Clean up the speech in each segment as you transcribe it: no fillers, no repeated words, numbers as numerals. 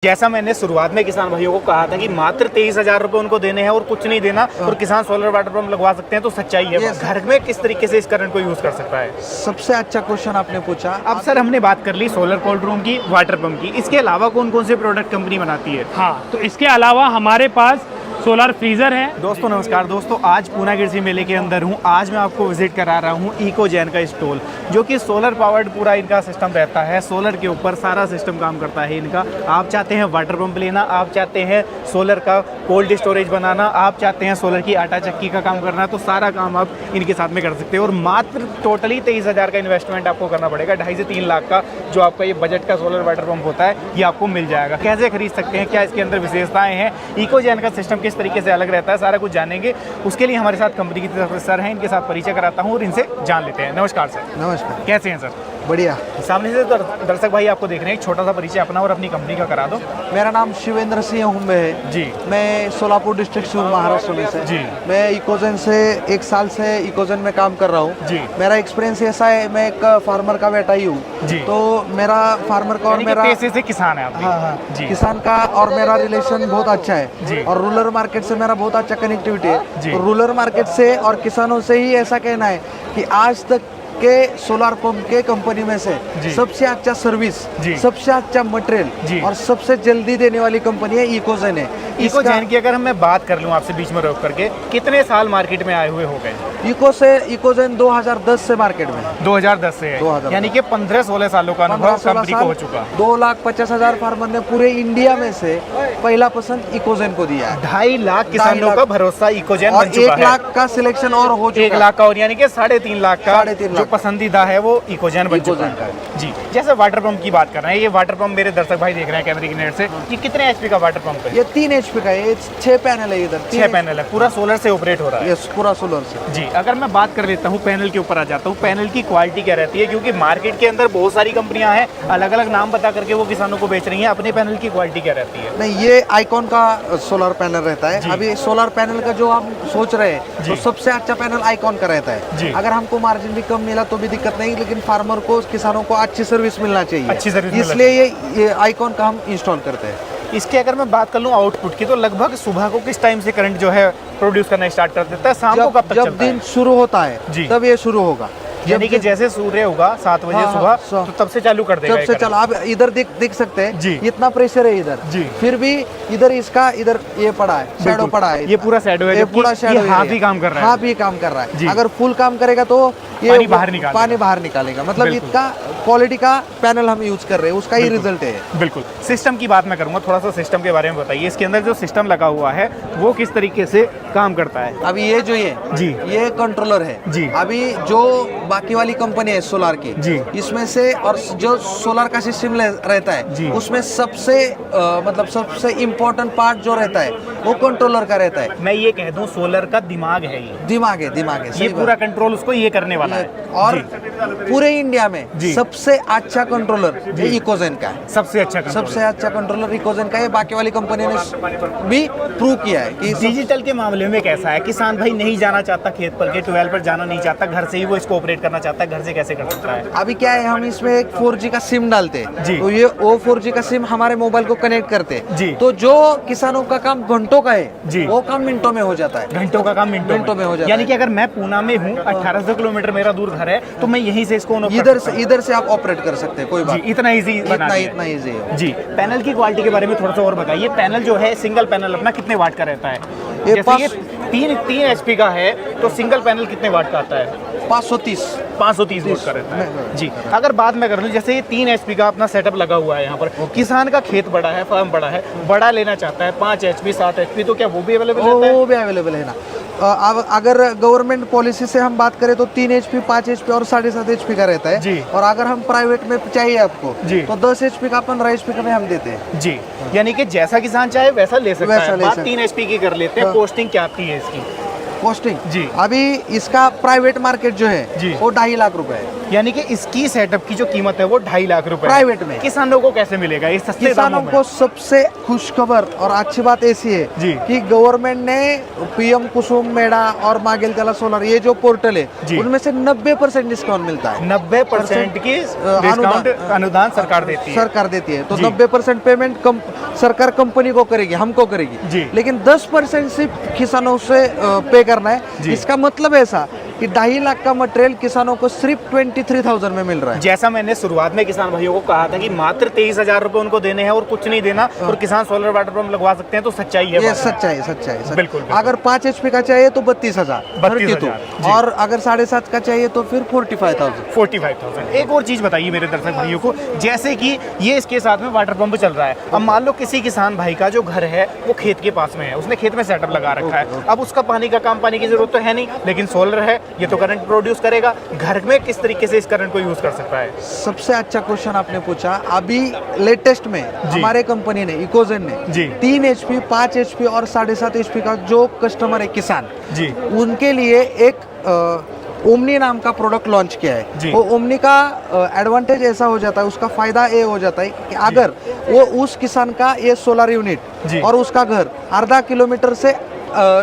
जैसा मैंने शुरुआत में किसान भाइयों को कहा था कि मात्र 23,000 रुपए उनको देने हैं और कुछ नहीं देना और किसान सोलर वाटर पंप लगवा सकते हैं, तो सच्चाई है। घर में किस तरीके से इस करंट को यूज कर सकता है? सबसे अच्छा क्वेश्चन आपने पूछा। अब सर हमने बात कर ली सोलर कोल्ड रूम की, वाटर पंप की, इसके अलावा कौन कौन से प्रोडक्ट कंपनी बनाती है? हाँ, तो इसके अलावा हमारे पास सोलर फ्रीजर है। दोस्तों नमस्कार दोस्तों, आज पूना कृषि मेले के अंदर हूँ। आज मैं आपको विजिट करा रहा हूँ इकोजैन का स्टॉल, जो कि सोलर पावर्ड पूरा इनका सिस्टम रहता है। सोलर के ऊपर सारा सिस्टम काम करता है इनका। आप चाहते हैं वाटर पंप लेना, आप चाहते हैं सोलर का कोल्ड स्टोरेज बनाना, आप चाहते हैं सोलर की आटा चक्की का काम करना, तो सारा काम आप इनके साथ में कर सकते हैं। और मात्र टोटली 23,000 का इन्वेस्टमेंट आपको करना पड़ेगा। 2.5 से 3 लाख का जो आपका ये बजट का सोलर वाटर पंप होता है, ये आपको मिल जाएगा। कैसे खरीद सकते हैं, क्या इसके अंदर विशेषताएं हैं, इकोजैन का सिस्टम किस तरीके से अलग रहता है, सारा कुछ जानेंगे। उसके लिए हमारे साथ कंपनी की तरफ से सर हैं, इनके साथ परिचय कराता हूँ और इनसे जान लेते हैं। नमस्कार सर। नमस्कार। कैसे हैं सर? बढ़िया। सामने से दर्शक भाई आपको देख रहे हैं, एक छोटा सा परिचय अपना और अपनी कंपनी का करा दो। मेरा नाम शिवेंद्र सिंह हुम्बे है जी। मैं सोलापुर डिस्ट्रिक्ट से हूँ, महाराष्ट्र में से। जी। मैं इकोजन से 1 साल से इकोजन में काम कर रहा हूँ। जी। मेरा एक्सपीरियंस ऐसा है, मैं एक फार्मर का बेटा ही हूँ। जी। तो मेरा फार्मर का और मेरा पैसे से किसान है आप? हाँ, जी। किसान का और मेरा रिलेशन बहुत अच्छा जी। है और रूरल मार्केट से मेरा बहुत अच्छा कनेक्टिविटी जी। है। तो रूरल मार्केट से और किसानों से ही ऐसा कहना है कि आज तक के सोलर पंप के कंपनी में से जी। सबसे अच्छा सर्विस, जी। सबसे अच्छा जी। मटेरियल और सबसे जल्दी देने वाली कंपनी है इकोजन है। इकोजैन की अगर मैं बात कर लूँ आपसे बीच में रोक करके, कितने साल मार्केट में आए हुए हो गए? इकोजन 2010 से मार्केट में। 2010 से है, 2010 यानी कि 15-16 सालों का अनुभव कंपनी को हो चुका। 2,50,000 फार्मर ने पूरे इंडिया में से पहला पसंद इकोजन को दिया है। 2.5 लाख किसानों का भरोसा इकोजैन और बन चुका 1 है। लाख का सिलेक्शन और हो चुका 1 लाख का, और यानी कि 3.5 लाख का 3.5 जो लाख पसंदीदा है वो इकोजैन बन चुका इकोजैन है। जी। जैसे वाटर पंप की बात कर रहे हैं, ये वाटर पंप मेरे दर्शक भाई देख रहे हैं कैमरे की नेट से, ये कितने एचपी का वाटर पंप है? ये 3 HP का है, ये 6 पैनल है इधर। 6 पैनल है, पूरा सोलर से ऑपरेट हो रहा है। यस, पूरा सोलर से। जी। अगर मैं बात कर लेता हूँ पैनल के ऊपर आ जाता हूँ, पैनल की क्वालिटी क्या रहती है? क्योंकि मार्केट के अंदर बहुत सारी कंपनियां हैं, अलग अलग नाम बता करके वो किसानों को बेच रही हैं। अपने पैनल की क्वालिटी क्या रहती है? नहीं, ये आइकॉन का सोलर पैनल रहता है। अभी सोलर पैनल का जो हम सोच रहे हैं, तो सबसे अच्छा पैनल आइकॉन का रहता जी। है। अगर हमको मार्जिन भी कम मिला तो भी दिक्कत नहीं, लेकिन फार्मर को, किसानों को अच्छी सर्विस मिलना चाहिए, अच्छी सर्विस इसलिए ये आइकॉन का हम इंस्टॉल करते हैं। इसके अगर मैं बात कर लूँ आउटपुट की, तो लगभग सुबह को किस टाइम से करंट जो है प्रोड्यूस करना स्टार्ट कर देता है, शाम को कब तक जब चलता है? दिन शुरू होता है जी। तब ये शुरू होगा। यानी कि जैसे सूर्य होगा 7 बजे हाँ, सुबह, हाँ, तो तब से चालू कर देगा जब से ये चला। आप इधर देख सकते हैं जी। इतना प्रेशर है इधर। जी। फिर भी इधर इसका इधर ये पड़ा है, शैडो पड़ा है। ये पूरा शैडो है, ये जबकि पूरा शैडो ये हाफ ही काम कर रहा है। हाफ ही काम कर रहा जी। है। अगर फुल काम करेगा तो ये पानी बाहर निकालेगा। पानी बाहर निकालेगा। मतलब बिल्कुल। इसका क्वालिटी का पैनल हम यूज कर रहे हैं, उसका ही रिजल्ट है। बिल्कुल। सिस्टम की बात मैं करूंगा, थोड़ा सा सिस्टम के बारे में बताइए। इसके अंदर जो सिस्टम लगा हुआ है वो किस तरीके से काम करता है? अभी ये जो ये जी। ये कंट्रोलर है। जी। अभी जो बाकी वाली कंपनी है सोलर की, जी। इसमें से और जो सोलर का सिस्टम रहता जी। है, उसमें सबसे मतलब सबसे इम्पोर्टेंट पार्ट जो रहता है वो कंट्रोलर का रहता है। मैं ये कह दूं सोलर का दिमाग है ये। दिमाग है, ये सही पूरा बात। कंट्रोल उसको ये करने वाला है। और जी। पूरे इंडिया में जी। सबसे अच्छा कंट्रोलर ये इकोजन का है। सबसे अच्छा control। सबसे अच्छा कंट्रोलर इकोजन का है। बाकी वाली कंपनी ने भी प्रूव किया है कि डिजिटल के मामले में कैसा है? किसान भाई नहीं जाना चाहता खेत पर के, 12 पर जाना नहीं चाहता, घर से ही वो इसको ऑपरेट करना चाहता है, घर से कैसे कर सकता है? अभी क्या है, हम इसमें एक 4G का सिम डालते हैं। जी। तो ये वो 4G का सिम हमारे मोबाइल को कनेक्ट करते हैं। जी। तो जो किसानों का काम घंटों का है, जी। वो काम मिनटों में हो जाता है। घंटों का काम मिनटों में हो जाता यानी है। कि अगर मैं पूना में हूँ, 1800 किलोमीटर मेरा दूर घर है, तो मैं यहीं से इसको इधर से आप ऑपरेट कर सकते हैं, कोई बात जी। इतना इजी बना दिया है। इतना इजी है। जी। पैनल की क्वालिटी के बारे में थोड़ा सा और बताइए। पैनल जो है सिंगल पैनल अपना कितने वाट का रहता है? ये जैसे ये 3 एचपी का है, तो सिंगल पैनल कितने वाट का आता है? 530 वाट का रहता है। जी। अगर बात मैं कर लूँ, जैसे ये 3 एचपी का अपना सेटअप लगा हुआ है यहाँ पर, किसान का खेत बड़ा है, फार्म बड़ा है, बड़ा लेना चाहता है 5 एचपी 7 एचपी, तो क्या वो भी अवेलेबल रहता है? वो भी अवेलेबल है ना। अब अगर गवर्नमेंट पॉलिसी से हम बात करें तो 3 HP, 5 HP और 7.5 HP का रहता है। जी। और अगर हम प्राइवेट में चाहिए आपको जी। तो 10 HP का, 15 HP का में हम देते हैं। जी। यानी कि जैसा किसान चाहे वैसा ले सकता वैसा है। ले बात सकता 3 एचपी की कर लेते हैं। हाँ। कॉस्टिंग क्या आती है इसकी? कॉस्टिंग जी। अभी इसका प्राइवेट मार्केट जो है जी। वो 2.5 लाख रुपए है। यानी कि इसकी सेटअप की जो कीमत है वो 2.5 लाख रुपए है। प्राइवेट में। किसानों को कैसे मिलेगा ये सस्ते किसानों दामों में? को सबसे खुशखबर और अच्छी बात ऐसी है जी। कि गवर्नमेंट ने पीएम कुसुम मेड़ा और मागेल कला सोलर ये जो पोर्टल जी। है उनमें से 90% डिस्काउंट मिलता है। 90% की डिस्काउंट अनुदान सरकार देती है। सरकार देती है तो जी। 90% पेमेंट सरकार कंपनी को करेगी, हमको करेगी। जी। लेकिन 10% सिर्फ किसानों से पे करना है। जी। इसका मतलब ऐसा कि 2.5 लाख का मटेरियल किसानों को सिर्फ 23,000 में मिल रहा है। जैसा मैंने शुरुआत में किसान भाइयों को कहा था कि मात्र 23,000 रुपए उनको देने हैं और कुछ नहीं देना और किसान सोलर वाटर पंप लगवा सकते हैं, तो सच्चाई है ये बात। सच्चाई बिल्कुल, बिल्कुल। अगर 5 HP का चाहिए तो 32,000 32,000, जी। और अगर 7.5 का चाहिए तो फिर 45,000। 45,000। एक और चीज बताइए मेरे दर्शक भाइयों को, जैसे कि ये इसके साथ में वाटर पंप चल रहा है। अब मान लो किसी किसान भाई का जो घर है वो खेत के पास में है, उसने खेत में सेटअप लगा रखा है। अब उसका पानी का काम, पानी की जरूरत तो है नहीं, लेकिन सोलर है, ये तो करंट प्रोड्यूस करेगा। घर में किस तरीके से इस करंट को यूज कर सकता है? सबसे अच्छा क्वेश्चन आपने पूछा। अभी लेटेस्ट में हमारे कंपनी ने इकोजेन ने जी। 3 HP, 5 HP और 7.5 HP का जो कस्टमर है किसान जी। उनके लिए एक ओमनी नाम का प्रोडक्ट लॉन्च किया जी। है। वो ओमनी का एडवांटेज ऐसा हो जाता है, उसका फायदा ये हो जाता है कि अगर वो उस किसान का ये सोलर जी। यूनिट और उसका घर आधा किलोमीटर से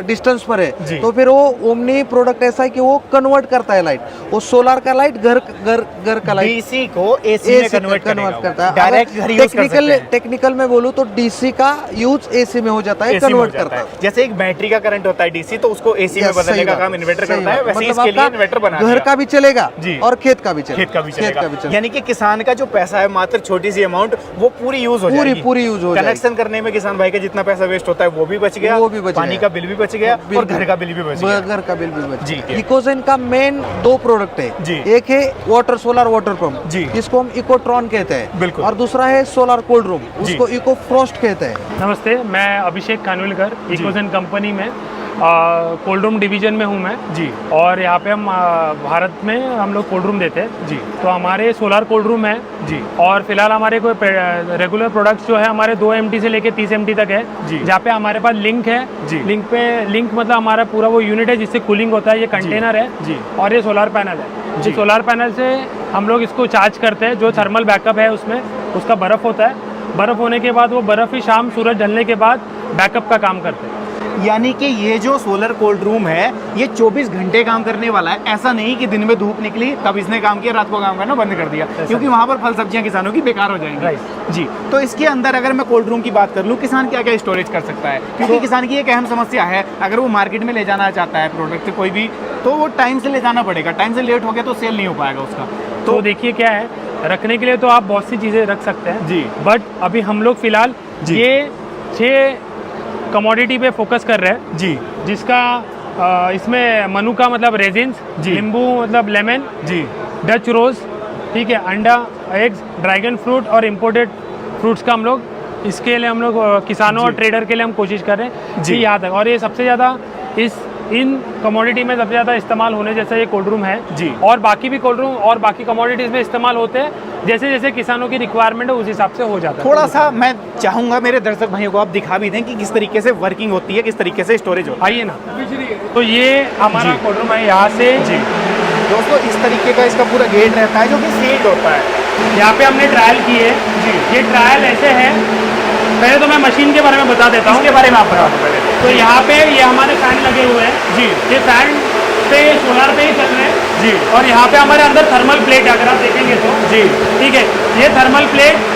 डिस्टेंस पर जी। है तो फिर वो ओमनी प्रोडक्ट ऐसा है कि वो कन्वर्ट करता है लाइट, वो सोलर का लाइट घर का लाइट डीसी को एसी में कन्वर्ट करता है। डायरेक्ट घर यूज कर सकते हैं। टेक्निकल में बोलूँ तो डीसी का यूज एसी में हो जाता है, AC में हो कन्वर्ट जाता करता है। जैसे एक बैटरी का करंट होता है डीसी, तो उसको एसी में Yes, बदलने सही का बात काम है, इन्वर्टर सही करता है। बात। वैसे ही मतलब इसके लिए आपका इन्वर्टर बना घर दिया। का भी चलेगा जी। और खेत का भी चलेगा। खेत का भी चलेगा। चलेगा। यानी कि किसान का जो पैसा है, मात्र छोटी सी अमाउंट, वो पूरी यूज हो जाएगी। पूरी यूज हो जाएगी। कनेक्शन करने में किसान भाई का जितना पैसा वेस्ट होता है वो भी बच गया, वो भी बच पानी गया। का बिल भी बच गया और घर का बिल भी बच गया। घर का बिल भी बच जी। गया। इकोजेन का मेन 2 प्रोडक्ट है। जी। एक है वाटर सोलर वाटर पंप, जी। जिसको हम इकोट्रॉन कहते हैं। बिल्कुल। और दूसरा है सोलर कोल्ड रूम, जी। उसको इको फ्रॉस्ट कहते हैं। नमस्ते, मैं अभिषेक खानविलकर, इकोजेन कंपनी में कोल्ड रूम डिवीजन में हूँ मैं जी। और यहाँ पे हम भारत में हम लोग कोल्ड रूम देते हैं जी। तो हमारे सोलर कोल्ड रूम है जी। और फिलहाल हमारे कोई रेगुलर प्रोडक्ट्स जो है हमारे 2 MT से लेके 30 MT तक है, जी। जहाँ पे हमारे पास लिंक है। जी। लिंक मतलब हमारा पूरा वो यूनिट है जिससे कूलिंग होता है, ये कंटेनर है जी। और ये सोलर पैनल है। जी। ये सोलर पैनल से हम लोग इसको चार्ज करते हैं, जो थर्मल बैकअप है उसमें उसका बर्फ़ होता है। बर्फ़ होने के बाद वो बर्फ़ ही शाम सूरज ढलने के बाद बैकअप का काम करते हैं। यानी कि ये जो सोलर कोल्ड रूम है ये 24 घंटे काम करने वाला है। ऐसा नहीं कि दिन में धूप निकली तब इसने काम किया, रात को काम करना बंद कर दिया, क्योंकि वहाँ पर फल सब्जियां किसानों की बेकार हो जाएंगी। Right. जी। तो इसके अंदर अगर मैं कोल्ड रूम की बात कर लूँ, किसान क्या क्या स्टोरेज कर सकता है? क्योंकि किसान की एक अहम समस्या है, अगर वो मार्केट में ले जाना चाहता है प्रोडक्ट कोई भी, तो वो टाइम से ले जाना पड़ेगा। टाइम से लेट हो गया तो सेल नहीं हो पाएगा उसका। तो देखिए क्या है, रखने के लिए तो आप बहुत सी चीज़ें रख सकते हैं जी। बट अभी हम लोग फिलहाल जी। ये 6 कमोडिटी पे फोकस कर रहे हैं, जी। जिसका इसमें मनुका मतलब रेजिन्स, जी। नींबू मतलब लेमन, जी। डच रोज, ठीक है, अंडा, एग्स, ड्रैगन फ्रूट और इम्पोर्टेड फ्रूट्स का हम लोग इसके लिए हम लोग किसानों और ट्रेडर के लिए हम कोशिश कर रहे हैं जी। कि यहाँ तक। और ये सबसे ज़्यादा इन कमोडिटी में सबसे ज़्यादा इस्तेमाल होने जैसा ये कोल्ड रूम है जी। और बाकी भी कोल्ड रूम और बाकी कमोडिटीज़ में इस्तेमाल होते हैं, जैसे जैसे किसानों की रिक्वायरमेंट है उस हिसाब से हो जाता है। थोड़ा सा मैं चाहूँगा मेरे दर्शक भाइयों को आप दिखा भी दें कि किस तरीके से वर्किंग होती है, किस तरीके से स्टोरेज होता आइए ना, तो ये हमारा जी। कोल्ड रूम है। यहाँ से है। जी। दोस्तों इस तरीके का इसका पूरा गेट रहता है जो कि सील्ड होता है। यहाँ पे हमने ट्रायल की है जी। ये ट्रायल ऐसे है, पहले तो मैं मशीन के बारे में बता देता हूँ। इसके बारे में आप बता दो पहले। तो यहाँ पे ये हमारे फैन लगे हुए हैं जी। ये फैन पे सोलर पे ही चल रहे हैं जी। और यहाँ पे हमारे अंदर थर्मल प्लेट है, अगर आप देखेंगे तो जी। ठीक है, ये थर्मल प्लेट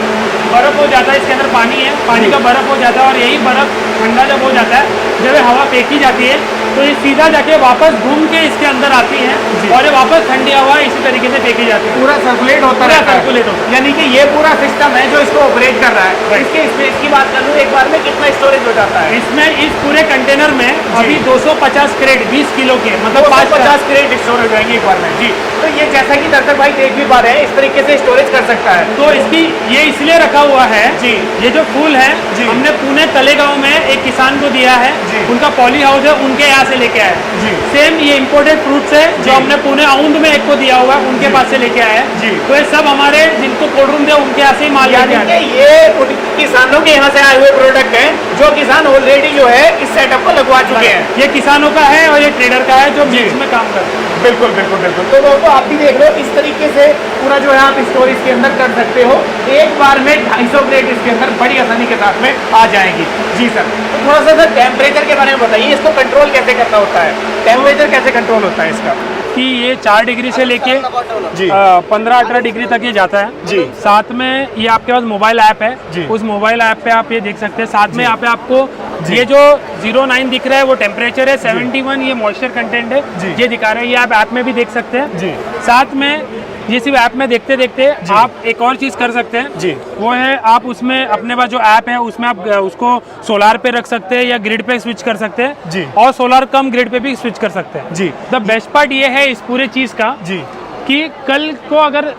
बर्फ हो जाता है, इसके अंदर पानी है, पानी का बर्फ हो जाता है और यही बर्फ ठंडा जब हो जाता है, जब ये हवा फेंकी जाती है तो ये सीधा जाके वापस घूम के इसके अंदर आती है और ये वापस ठंडी हवा इसी तरीके से फेंकी जाती है, पूरा सर्कुलेट होता पूरा रहता है। सर्कुलेट होता है। यानी कि ये पूरा सिस्टम है जो इसको ऑपरेट कर रहा है। इसके स्पेस की बात कर लूँ, एक बार में कितना स्टोरेज हो जाता है? इसमें इस पूरे कंटेनर में अभी 250 क्रेट 20 किलो के मतलब 50 क्रेट स्टोर हो जाएंगे एक बार में। जी। तो ये जैसा कि दर्शक भाई देख भी पा रहे हैं, इस तरीके से स्टोरेज कर सकता है। तो इसकी ये इसलिए रखा हुआ है जी। ये जो फूल है जी। हमने पुणे तलेगांव में एक किसान को दिया है, जी। उनका पॉली हाउस है, उनके यहाँ से लेके आए। जी। सेम ये इम्पोर्टेड फ्रूट्स है जी। जो हमने पुणे औंध में एक को दिया हुआ है, उनके पास से लेके आए हैं। जी। तो ये सब हमारे जिनको कोल्ड रूम दिया उनके यहाँ से ही माल यानी लेके आए। कि ये किसानों के यहाँ से आए हुए प्रोडक्ट हैं जो किसान ऑलरेडी जो है इस सेटअप को लगवा चुके हैं। ये किसानों का है और ये ट्रेडर का है जो बीच में काम करते हैं। बिल्कुल बिल्कुल बिल्कुल। तो दोस्तों आप भी देख लो, इस तरीके से पूरा जो है आप स्टोर इसके अंदर कर सकते हो। एक बार में 250 प्लेट इसके अंदर बड़ी आसानी के साथ में आ जाएंगी। जी सर, तो थोड़ा सा सर टेम्परेचर के बारे में बताइए, इसको कंट्रोल कैसे करना होता है, टेम्परेचर कैसे कंट्रोल होता है इसका? कि ये 4 डिग्री से लेके जी 15-18 डिग्री तक ये जाता है जी। साथ में ये आपके पास मोबाइल ऐप है जी। उस मोबाइल ऐप पे आप ये देख सकते हैं। साथ में यहाँ पे आपको जी। ये जो 09 दिख रहा है वो टेम्परेचर है, 71 ये मॉइस्चर कंटेंट है, जी। ये दिखा रहे हैं, ये आप ऐप में भी देख सकते हैं जी। साथ में ये सिर्फ ऐप में देखते देखते आप एक और चीज़ कर सकते हैं जी। वो है आप उसमें अपने पास जो ऐप है उसमें आप उसको सोलार पे रख सकते हैं या ग्रिड पे स्विच कर सकते हैं जी। और सोलार कम ग्रिड पे भी स्विच कर सकते हैं। जी। द बेस्ट पार्ट ये है इस पूरे चीज़ का जी कि कल को अगर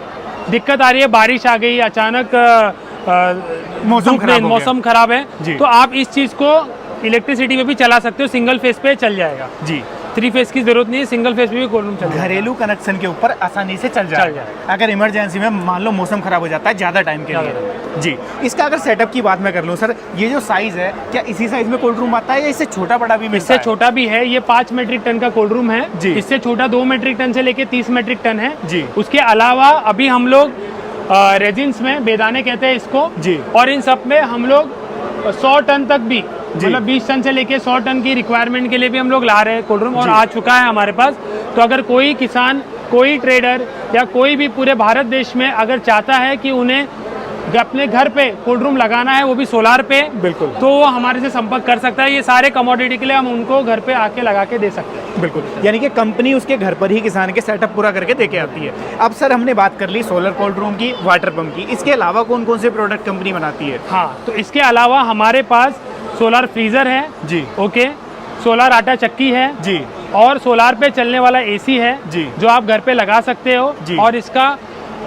दिक्कत आ रही है, बारिश आ गई, अचानक मौसम खराब हो गया। मौसम खराब है जी। तो आप इस चीज़ को इलेक्ट्रिसिटी में भी चला सकते हो, सिंगल फेस पे चल जाएगा। जी 3 फेस की जरूरत नहीं है, सिंगल फेस पे भी कोल्ड रूम चल जाएगा। घरेलू कनेक्शन के ऊपर आसानी से चल जाएगा। जाएगा। अगर इमरजेंसी में मान लो मौसम खराब हो जाता है ज़्यादा टाइम के लिए। जी, इसका अगर सेटअप की बात मैं कर लूँ सर, ये जो साइज़ है क्या इसी साइज़ में कोल्ड रूम आता है या इससे छोटा बड़ा भी मिलता इससे है? छोटा भी है, ये 5 मेट्रिक टन का कोल्ड रूम है जी। इससे छोटा 2 मेट्रिक टन से लेके 30 मेट्रिक टन है जी। उसके अलावा अभी हम लोग रेजिन्स में बेदाने कहते हैं इसको जी। और इन सब में हम लोग 100 टन तक भी, जी। मतलब 20 टन से लेके 100 टन की रिक्वायरमेंट के लिए भी हम लोग ला रहे हैं कोल्ड रूम और जी। आ चुका है हमारे पास। तो अगर कोई किसान, कोई ट्रेडर या कोई भी पूरे भारत देश में अगर चाहता है कि उन्हें अपने घर पे कोल्ड रूम लगाना है वो भी सोलार पे, बिल्कुल। तो वो हमारे से संपर्क कर सकता है। ये सारे कमोडिटी के लिए हम उनको घर पे आके लगा के दे सकते हैं। बिल्कुल, यानी कि कंपनी उसके घर पर ही किसान के सेटअप पूरा करके दे के आती है। अब सर हमने बात कर ली सोलर कोल्ड रूम की, वाटर पंप की, इसके अलावा कौन कौन से प्रोडक्ट कंपनी बनाती है? हाँ, तो इसके अलावा हमारे पास सोलार फ्रीज़र है जी। ओके, सोलार आटा चक्की है जी और सोलार पे चलने वाला एसी है जी। जो आप घर पे लगा सकते हो जी। और इसका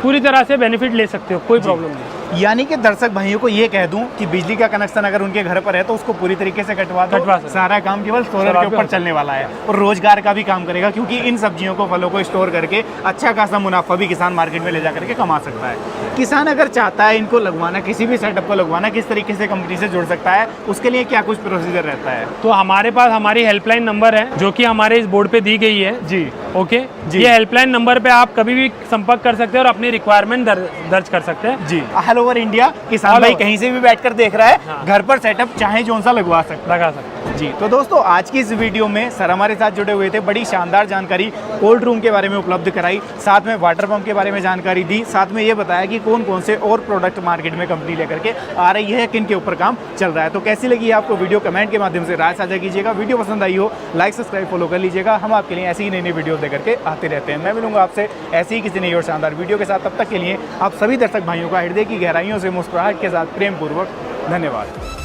पूरी तरह से बेनिफिट ले सकते हो, कोई प्रॉब्लम नहीं। यानी कि दर्शक भाइयों को ये कह दूं कि बिजली का कनेक्शन अगर उनके घर पर है तो उसको पूरी तरीके से कटवा सकते। सारा काम केवल सोलर के ऊपर चलने वाला है और रोजगार का भी काम करेगा, क्योंकि इन सब्जियों को, फलों को स्टोर करके अच्छा खासा मुनाफा भी किसान मार्केट में ले जा करके कमा सकता है। किसान अगर चाहता है इनको लगवाना, किसी भी सेटअप को लगवाना, किस तरीके से कंपनी से जुड़ सकता है, उसके लिए क्या कुछ प्रोसीजर रहता है? तो हमारे पास हमारी हेल्पलाइन नंबर है जो कि हमारे इस बोर्ड पे दी गई है जी ओके जी। ये हेल्पलाइन नंबर पे आप कभी भी संपर्क कर सकते हैं और अपनी रिक्वायरमेंट दर्ज कर सकते हैं। जी, ऑल ओवर इंडिया किसान All भाई over। कहीं से भी बैठकर देख रहा है, हाँ। घर पर सेटअप चाहे जो सा लगवा सकता है। लगा सकते हैं। जी, तो दोस्तों आज की इस वीडियो में सर हमारे साथ जुड़े हुए थे, बड़ी शानदार जानकारी कोल्ड रूम के बारे में उपलब्ध कराई, साथ में वाटर पंप के बारे में जानकारी दी, साथ में ये बताया कि कौन कौन से और प्रोडक्ट मार्केट में कंपनी लेकर के आ रही है, किन के ऊपर काम चल रहा है। तो कैसी लगी आपको वीडियो, कमेंट के माध्यम से राय साझा कीजिएगा। वीडियो पसंद आई हो लाइक सब्सक्राइब फॉलो कर लीजिएगा। हम आपके लिए ऐसी ही नई नई वीडियो देकर के आते रहते हैं। मैं मिलूंगा आपसे ऐसी ही किसी नई और शानदार वीडियो के साथ। तब तक के लिए आप सभी दर्शक भाइयों का हृदय की गहराइयों से मुस्कुराहट के साथ प्रेम पूर्वक धन्यवाद।